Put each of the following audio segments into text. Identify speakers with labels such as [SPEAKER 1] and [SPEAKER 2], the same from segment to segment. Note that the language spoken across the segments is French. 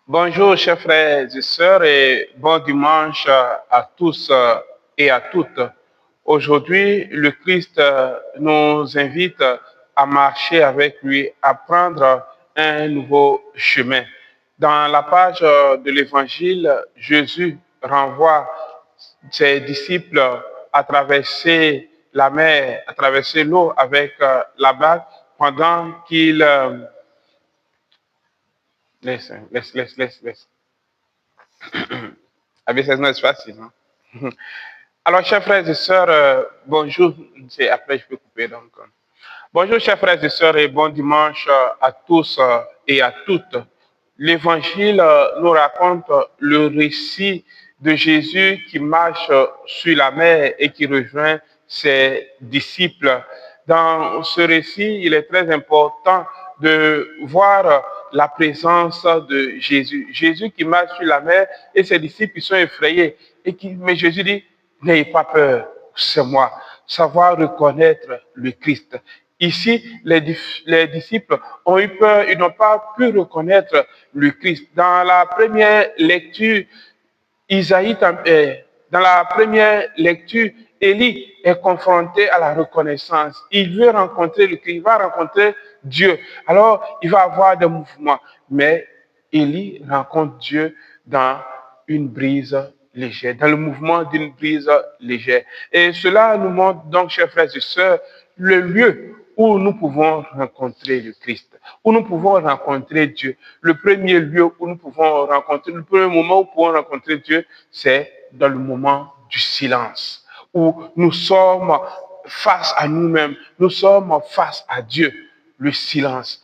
[SPEAKER 1] Bonjour, chers frères et sœurs, et bon dimanche à tous et à toutes. Aujourd'hui, le Christ nous invite à marcher avec lui, à prendre un nouveau chemin. Dans la page de l'Évangile, Jésus renvoie ses disciples à traverser la mer, à traverser l'eau avec la barque pendant qu'il... laisse. A veces no es fácil, ¿no? Alors, chers frères et sœurs, bonjour. C'est après, je peux couper donc. Bonjour, chers frères et sœurs, et bon dimanche à tous et à toutes. L'Évangile nous raconte le récit de Jésus qui marche sur la mer et qui rejoint ses disciples. Dans ce récit, il est très important de voir la présence de Jésus. Jésus qui marche sur la mer et ses disciples qui sont effrayés. Mais Jésus dit, n'ayez pas peur, c'est moi. Savoir reconnaître le Christ. Ici, les disciples ont eu peur, ils n'ont pas pu reconnaître le Christ. Dans la première lecture, Isaïe, dans la première lecture, Élie est confronté à la reconnaissance. Il veut rencontrer le Christ, il va rencontrer Dieu. Alors, il va avoir des mouvements. Mais Élie rencontre Dieu dans une brise légère, dans le mouvement d'une brise légère. Et cela nous montre donc, chers frères et sœurs, le lieu où nous pouvons rencontrer le Christ, où nous pouvons rencontrer Dieu. Le premier lieu où nous pouvons rencontrer, le premier moment où nous pouvons rencontrer Dieu, c'est dans le moment du silence, où nous sommes face à nous-mêmes, nous sommes face à Dieu. Le silence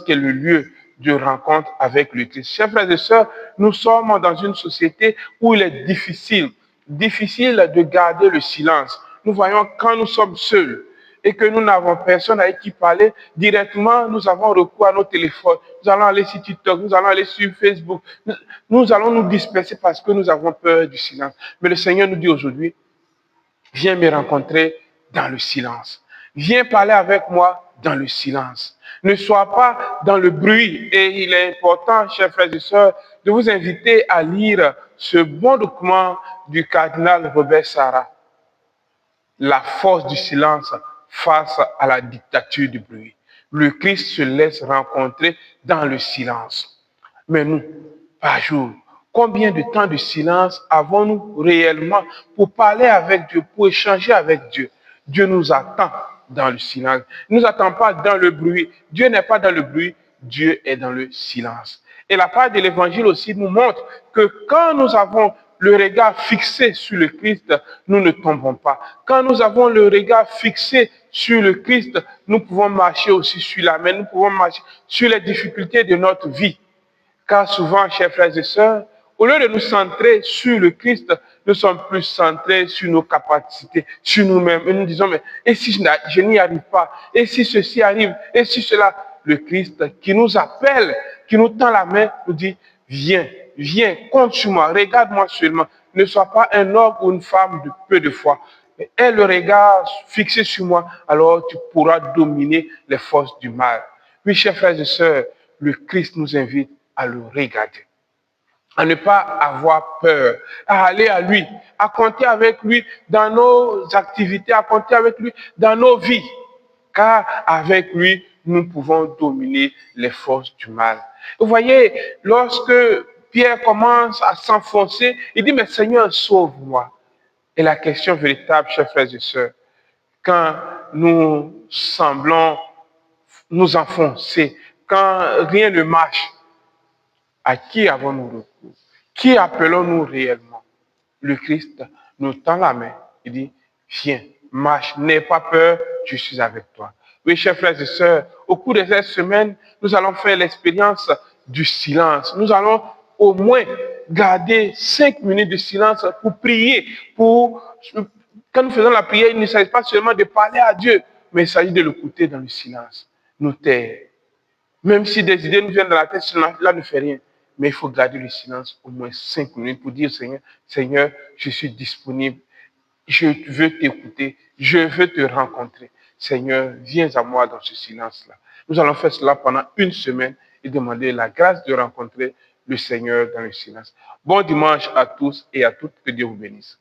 [SPEAKER 1] qui est le lieu de rencontre avec le Christ. Chers frères et sœurs, nous sommes dans une société où il est difficile de garder le silence. Nous voyons quand nous sommes seuls et que nous n'avons personne avec qui parler, directement, nous avons recours à nos téléphones. Nous allons aller sur TikTok, nous allons aller sur Facebook. Nous allons nous disperser parce que nous avons peur du silence. Mais le Seigneur nous dit aujourd'hui, viens me rencontrer dans le silence. Viens parler avec moi dans le silence. Ne sois pas dans le bruit. Et il est important, chers frères et sœurs, de vous inviter à lire ce bon document du cardinal Robert Sarah, La force du silence face à la dictature du bruit. Le Christ se laisse rencontrer dans le silence. Mais nous, par jour, combien de temps de silence avons-nous réellement pour parler avec Dieu, pour échanger avec Dieu? Dieu nous attend dans le silence. Il ne nous attend pas dans le bruit. Dieu n'est pas dans le bruit, Dieu est dans le silence. Et la part de l'Évangile aussi nous montre que quand nous avons le regard fixé sur le Christ, nous ne tombons pas. Quand nous avons le regard fixé sur le Christ, nous pouvons marcher aussi sur la mer, nous pouvons marcher sur les difficultés de notre vie. Car souvent, chers frères et sœurs, au lieu de nous centrer sur le Christ, nous sommes plus centrés sur nos capacités, sur nous-mêmes. Et nous disons, mais et si je n'y arrive pas? Et si ceci arrive? Et si cela? Le Christ qui nous appelle, qui nous tend la main, nous dit, viens, viens, compte sur moi, regarde-moi seulement. Ne sois pas un homme ou une femme de peu de foi. Mais aie le regard fixé sur moi, alors tu pourras dominer les forces du mal. Oui, chers frères et sœurs, le Christ nous invite à le regarder, à ne pas avoir peur, à aller à lui, à compter avec lui dans nos activités, à compter avec lui dans nos vies. Car avec lui, nous pouvons dominer les forces du mal. Vous voyez, lorsque Pierre commence à s'enfoncer, il dit, mais Seigneur, sauve-moi. Et la question véritable, chers frères et sœurs, quand nous semblons nous enfoncer, quand rien ne marche, à qui avons-nous recours? Qui appelons-nous réellement? Le Christ nous tend la main. Il dit, viens, marche, n'aie pas peur, je suis avec toi. Oui, chers frères et sœurs, au cours de cette semaine, nous allons faire l'expérience du silence. Nous allons au moins garder 5 minutes de silence pour prier. Quand nous faisons la prière, il ne s'agit pas seulement de parler à Dieu, mais il s'agit de l'écouter dans le silence, nous taire. Même si des idées nous viennent dans la tête, cela ne fait rien. Mais il faut garder le silence au moins 5 minutes pour dire, Seigneur, Seigneur, je suis disponible. Je veux t'écouter. Je veux te rencontrer. Seigneur, viens à moi dans ce silence-là. Nous allons faire cela pendant une semaine et demander la grâce de rencontrer le Seigneur dans le silence. Bon dimanche à tous et à toutes. Que Dieu vous bénisse.